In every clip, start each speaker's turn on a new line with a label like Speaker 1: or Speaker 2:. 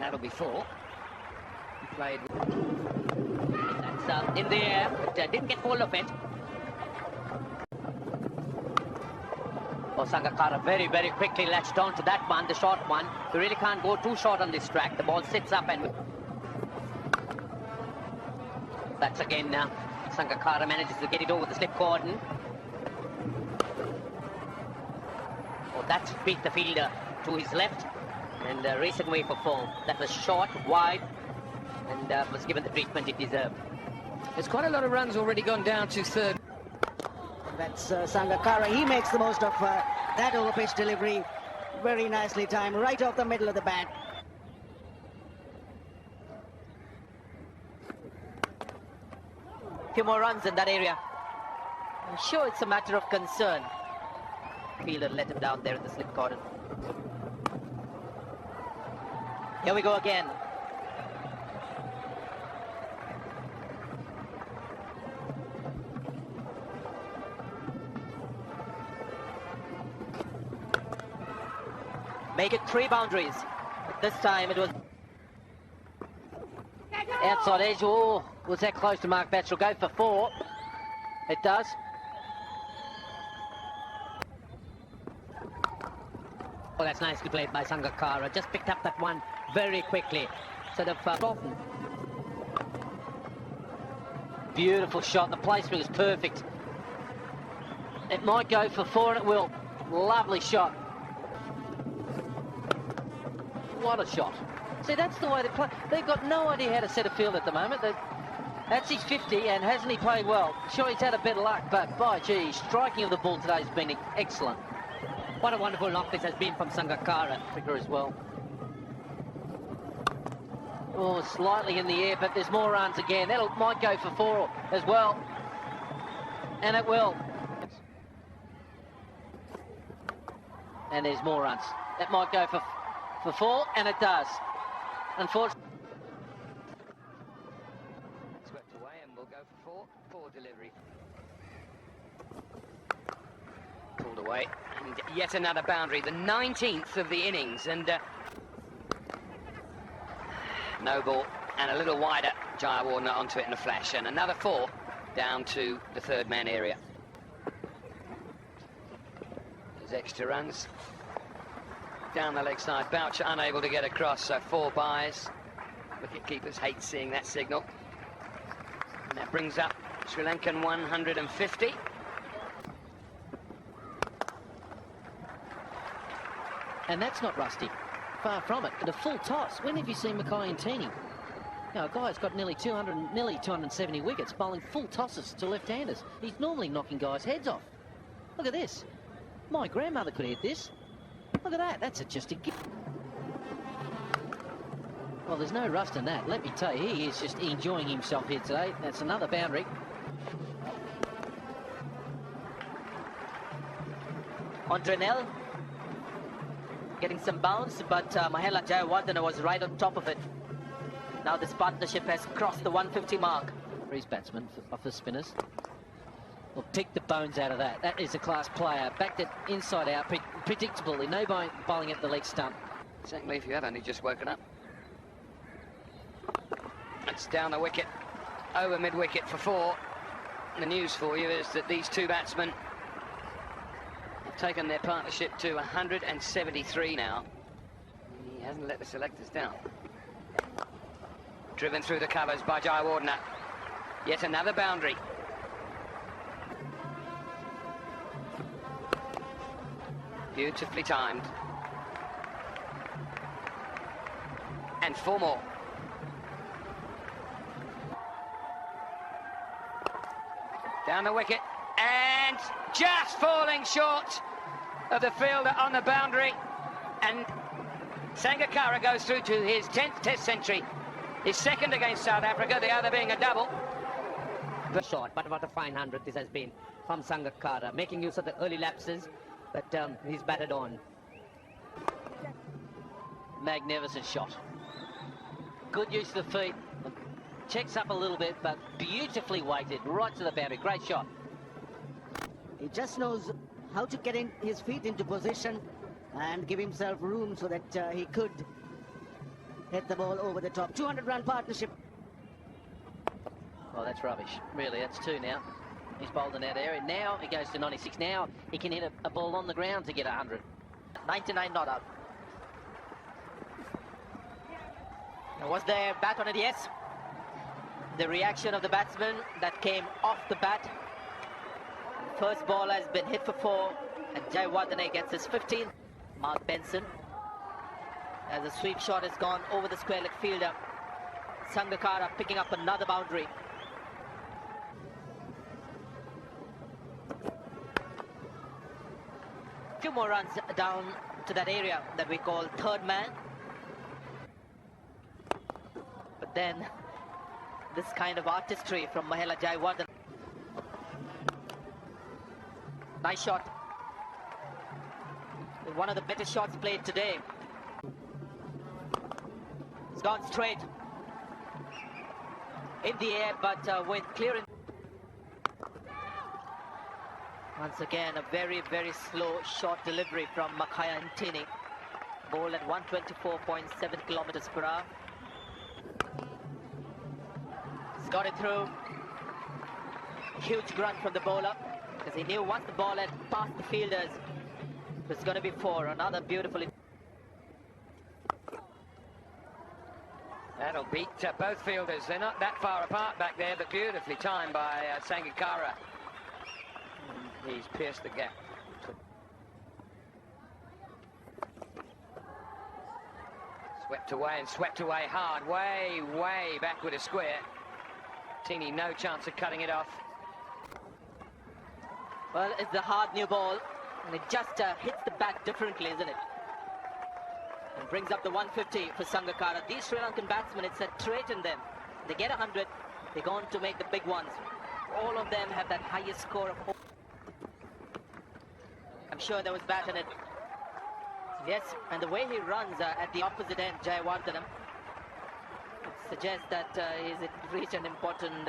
Speaker 1: that'll be 4. He played. That's in the air, but didn't get hold of it. Oh, Sanga Mahela very, very quickly latched on to that one, the short one. You really can't go too short on this track. The ball sits up and... That's again, Sanga Mahela manages to get it over the slip cordon. Oh, that beat the fielder to his left and racing away for 4. That was short, wide, and was given the treatment it deserved.
Speaker 2: There's quite a lot of runs already gone down to third.
Speaker 3: That's Sanga Mahela. He makes the most of that over-pitch delivery. Very nicely timed, right off the middle of the bat.
Speaker 1: Few more runs in that area. I'm sure it's a matter of concern. Fielder let him down there in the slip cordon. Here we go again. Make it 3 boundaries. This time it was outside edge. Oh, was that close to mark that? She'll go for 4. It does. Oh, that's nicely played by Sanga Mahela. Just picked up that one very quickly. Sort of softened. Beautiful shot. The placement was perfect. It might go for 4 and it will. Lovely shot. What a shot. See, that's the way they play. They've got no idea how to set a field at the moment. That's his 50, and hasn't he played well? Sure, he's had a bit of luck, but by gee, striking of the ball today has been excellent. What a wonderful knock this has been from Sanga Mahela. Quicker as well. Oh, slightly in the air, but there's more runs again. That might go for 4 as well. And it will. And there's more runs. That might go for 4, and it does. Unfortunately.
Speaker 2: Swept away, and we'll go for 4 delivery. Pulled away, and yet another boundary, the 19th of the innings, and no ball, and a little wider. Jayawardene onto it in a flash, and another 4 down to the 3rd man area. There's extra runs. Down the leg side, Boucher unable to get across, so 4 byes. Wicket keepers hate seeing that signal. And that brings up Sri Lankan 150.
Speaker 4: And that's not rusty. Far from it. And a full toss. When have you seen Mackay and Teeny? Now, a guy's got nearly 270 wickets, bowling full tosses to left-handers. He's normally knocking guys' heads off. Look at this. My grandmother could hit this. Look at that, that's just a gift. Well, there's no rust in that. Let me tell you, he is just enjoying himself here today. That's another boundary.
Speaker 1: Andrenel getting some bounce, but Mahela Jayawardene was right on top of it. Now this partnership has crossed the 150 mark.
Speaker 4: These batsmen off the spinners. Well, pick the bones out of that. That is a class player. Backed it inside out, predictably. No bowling at the leg stump.
Speaker 2: Certainly, if you have only just woken up. It's down the wicket, over mid-wicket for 4. The news for you is that these 2 batsmen have taken their partnership to 173 now. He hasn't let the selectors down. Driven through the covers by Jayawardene. Yet another boundary. Beautifully timed. And 4 more. Down the wicket, and just falling short of the fielder on the boundary. And Sanga Mahela goes through to his 10th Test century. His 2nd against South Africa, the other being a double.
Speaker 1: Short, but what a fine 100 this has been from Sanga Mahela, making use of the early lapses. But he's batted on. Magnificent shot. Good use of the feet. Checks up a little bit, but beautifully weighted right to the boundary. Great shot.
Speaker 3: He just knows how to get his feet into position and give himself room so that he could hit the ball over the top. 200-run partnership.
Speaker 4: Well, that's rubbish. Really, that's 2 now. He's bowled in that area. Now he goes to 96. Now he can hit a ball on the ground to get 100.
Speaker 1: 99 not out. Was there bat on it? Yes. The reaction of the batsman that came off the bat. First ball has been hit for 4, and Jayawardene gets his 15th. Mark Benson, as a sweep shot has gone over the square leg fielder. Sangakkara picking up another boundary. Few more runs down to that area that we call third man. But then this kind of artistry from Mahela Jayawardene. Nice shot. One of the better shots played today. It's gone straight in the air, but with clearance. Once again, a very, very slow short delivery from Makayantini. Ball at 124.7 kilometers per hour. He's got it through. Huge grunt from the bowler, because he knew once the ball had passed the fielders, it was going to be 4. Another beautiful.
Speaker 2: That'll beat both fielders. They're not that far apart back there, but beautifully timed by Sangakkara. He's pierced the gap. Swept away and swept away hard, way, way back with a square. Teeny no chance of cutting it off.
Speaker 1: Well, it's the hard new ball, and it just hits the bat differently, isn't it? And brings up the 150 for Sangakkara. These Sri Lankan batsmen, it's a trait in them. They get 100, they're going to make the big ones. All of them have that highest score of... I'm sure there was bat in it. Yes, and the way he runs at the opposite end, Jayawardene, it suggests that he's reached an important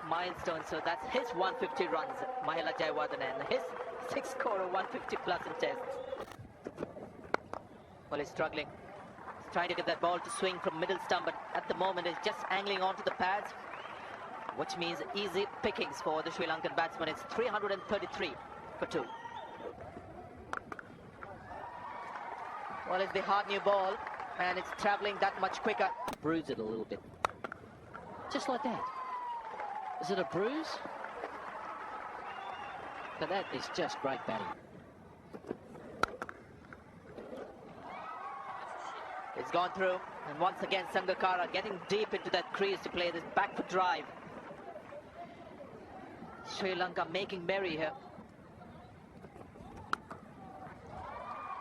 Speaker 1: milestone. So that's his 150 runs, Mahela Jayawardene, and his 6 score of 150 plus in tests. Well, he's struggling. He's trying to get that ball to swing from middle stump, but at the moment he's just angling onto the pads, which means easy pickings for the Sri Lankan batsman. It's 333 for 2. Well, it's the hard new ball, and it's travelling that much quicker.
Speaker 4: Bruise it a little bit. Just like that. Is it a bruise? But that is just great batting.
Speaker 1: It's gone through, and once again Sangakkara getting deep into that crease to play this back foot drive. Sri Lanka making merry here.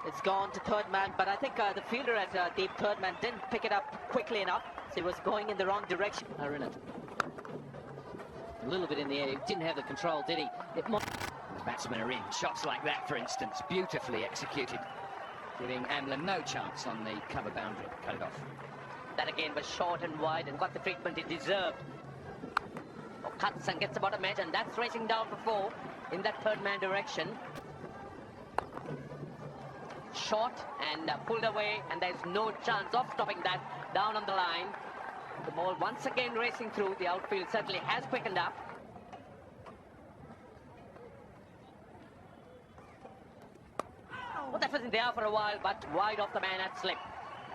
Speaker 1: It's gone to third man, but I think the fielder at deep third man didn't pick it up quickly enough, so he was going in the wrong direction.
Speaker 4: Are in it. A little bit in the air. He didn't have the control, did he? The
Speaker 2: batsmen are in. Shots like that, for instance, beautifully executed, giving Amla no chance on the cover boundary. Cut it off.
Speaker 1: That again was short and wide and got the treatment it deserved. Oh, cuts and gets about a match, and that's racing down for 4 in that third man direction. Short and pulled away, and there's no chance of stopping that down on the line. The ball once again racing through. The outfield certainly has quickened up. Well, that was in the air for a while, but wide off the man at slip.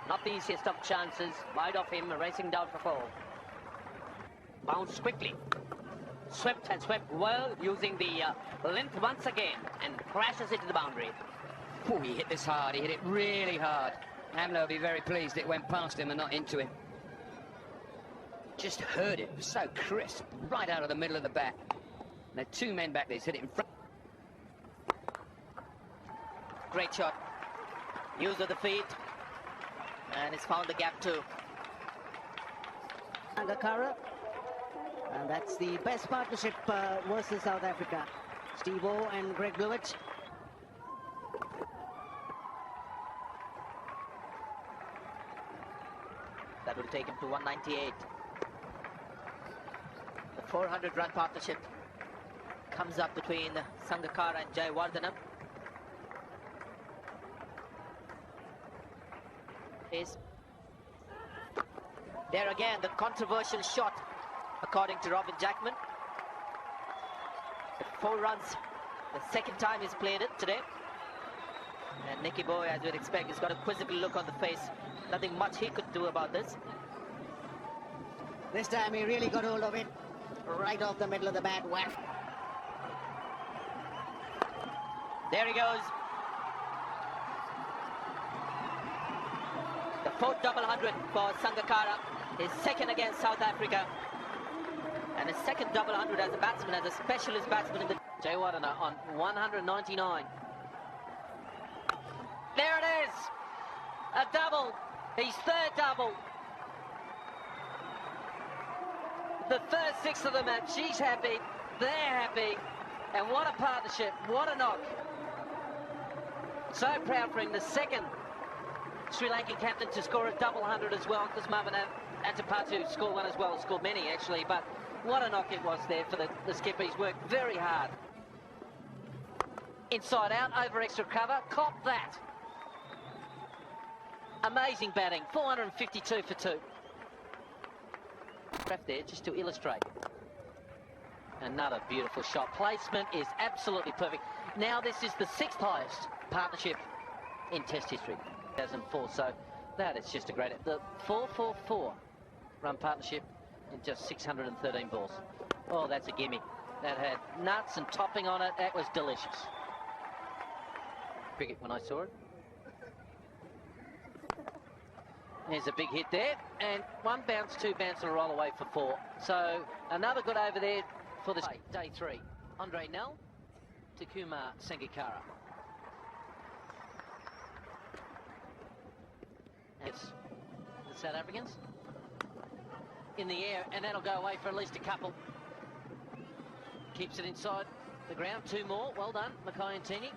Speaker 1: Not the easiest of chances. Wide off him, racing down for 4. Bounced quickly. Swept and swept well, using the length once again, and crashes into the boundary.
Speaker 2: Oh, he hit this hard. He hit it really hard. Amla will be very pleased it went past him and not into him. Just heard it. It was so crisp, right out of the middle of the bat. And there are 2 men back there. He's hit it in front.
Speaker 1: Great shot. Use of the feet. And he's found the gap too.
Speaker 3: Sangakkara. And that's the best partnership versus South Africa. Steve-O and Greg Blewett.
Speaker 1: That will take him to 198. The 400-run partnership comes up between Sangakkara and Jayawardene.
Speaker 5: There again, the controversial shot, according to Robin Jackman. 4 runs, the second time he's played it today. And Nicky Boy, as you'd expect, has got a quizzical look on the face. Nothing much he could do about this.
Speaker 3: This time he really got hold of it. Right off the middle of the bat, whack.
Speaker 5: There he goes. The 4th double 100 for Sangakkara. His second against South Africa. And his second double 100 as a batsman, as a specialist batsman in the...
Speaker 1: Jayawardener on 199. There it is! A double. His 3rd double. The first 6 of the match. She's happy. They're happy. And what a partnership. What a knock. So proud for him. The second Sri Lankan captain to score a double 100 as well, because Marvin Atapatu scored one as well, scored many actually, but what a knock it was there for the skipper. He's worked very hard. Inside out, over extra cover, caught that. Amazing batting, 452 for 2. Graph there just to illustrate. Another beautiful shot. Placement is absolutely perfect. Now this is the 6th highest partnership in Test history, 2004. So that is just a great... The 444 run partnership in just 613 balls. Oh, that's a gimme. That had nuts and topping on it. That was delicious. Cricket when I saw it. There's a big hit there, and 1 bounce, 2 bounce, and a roll away for 4. So another good over there for this day 3. Andre Nell to Kumar Sangakkara. It's the South Africans in the air, and that'll go away for at least a couple. Keeps it inside the ground. 2 more. Well done, Mackay and Tini.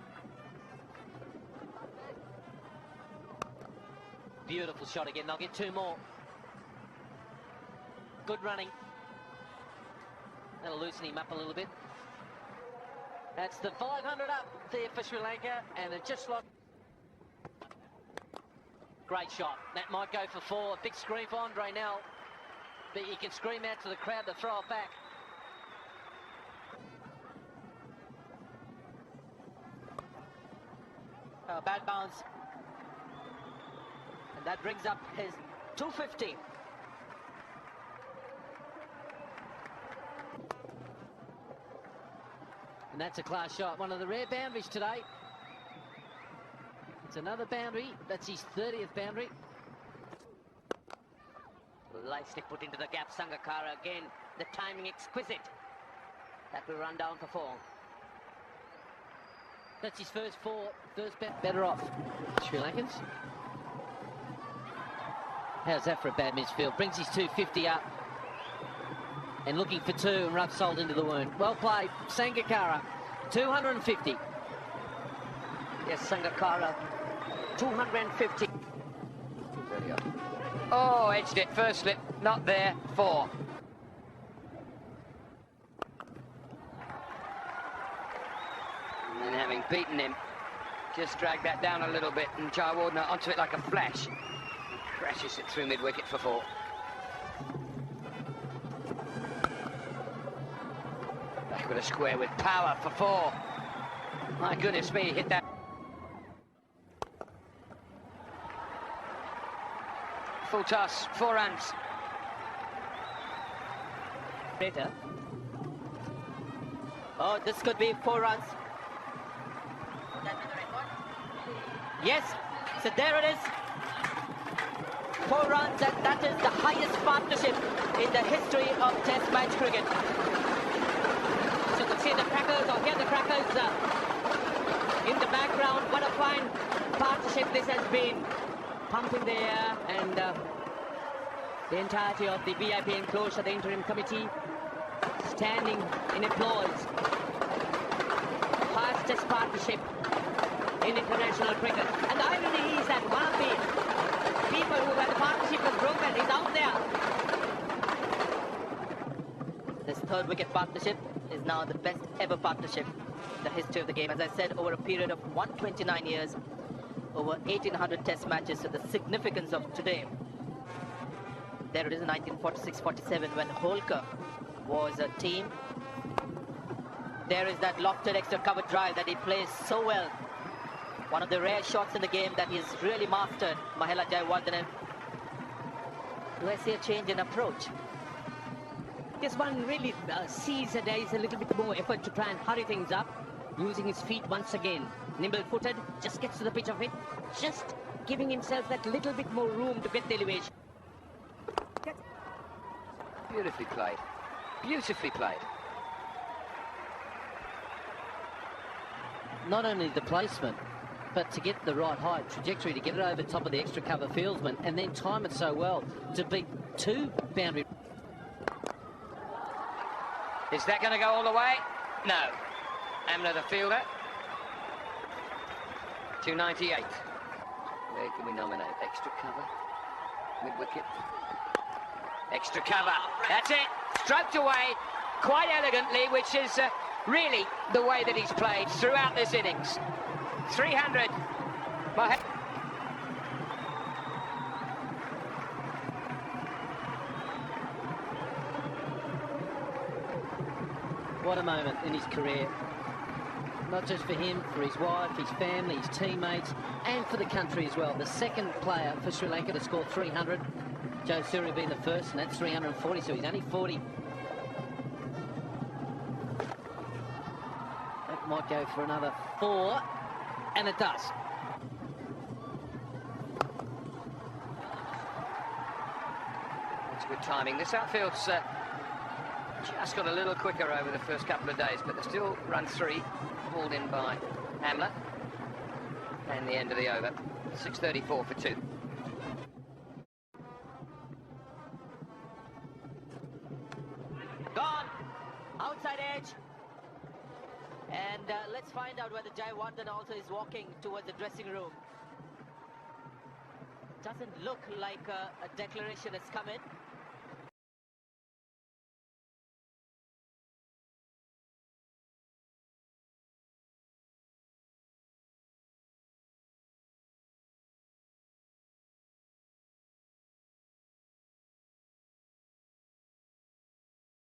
Speaker 1: Beautiful shot again. They'll get 2 more. Good running. That'll loosen him up a little bit. That's the 500 up there for Sri Lanka, and they've just lost. Great shot. That might go for 4. A big scream for Andre Nell, but you can scream out to the crowd to throw it back.
Speaker 5: Bad bounce. And that brings up his 250.
Speaker 1: And that's a class shot. One of the rare boundaries today. It's another boundary. That's his 30th boundary.
Speaker 5: Nicely put into the gap. Sangakkara again. The timing exquisite. That will run down for 4.
Speaker 1: That's his first 4. First better off. Sri Lankans. How's that for a bad midfield? Brings his 250 up. And looking for 2 and rub salt into the wound. Well played. Sangakkara. 250.
Speaker 5: Yes, Sangakkara. 250.
Speaker 2: Oh, edged it. First slip. Not there. 4. And having beaten him, just dragged that down a little bit, and Jayawardener onto it like a flash. Crashes it through mid-wicket for 4. Back with a square with power for 4. My goodness me, hit that. Full toss, 4 runs.
Speaker 5: Later. Oh, this could be 4 runs. Yes, so there it is. 4 runs, and that is the highest partnership in the history of Test match cricket. So you can see the crackers, or hear the crackers in the background. What a fine partnership this has been. Pumping the air, and the entirety of the VIP enclosure, the interim committee, standing in applause. Fastest partnership in international cricket. And the irony is that one of the people who had the partnership was broken is out there. This 3rd wicket partnership is now the best ever partnership in the history of the game. As I said, over a period of 129 years, over 1,800 test matches. So the significance of today There it is, 1946-47, when Holker was a team. There is that lofted extra cover drive that he plays so well. One of the rare shots in the game that he's really mastered, Mahela Jayawardene. Do I see a change in approach?
Speaker 6: Yes, one really sees that there is a little bit more effort to try and hurry things up, using his feet once again. Nimble-footed, just gets to the pitch of it, just giving himself that little bit more room to get the elevation.
Speaker 2: Beautifully played. Beautifully played.
Speaker 4: Not only the placement, but to get the right height, trajectory, to get it over top of the extra cover fieldsman, and then time it so well to beat two boundary.
Speaker 2: Is that going to go all the way? No. Amla, the fielder. 298. Where can we nominate? Extra cover. Mid-wicket. Extra cover. That's it. Stroked away quite elegantly, which is really the way that he's played throughout this innings. 300.
Speaker 4: What a moment in his career. Not just for him, for his wife, his family, his teammates, and for the country as well. The second player for Sri Lanka to score 300. Joe Surya being the first, and that's 340, so he's only 40. That might go for another 4, and it does.
Speaker 2: That's good timing. This outfield's just got a little quicker over the first couple of days, but they're still run 3, hauled in by Amla. And the end of the over. 6:34 for 2.
Speaker 5: Gone. Outside edge. And let's find out whether Jayawardene also is walking towards the dressing room. Doesn't look like a declaration has come in.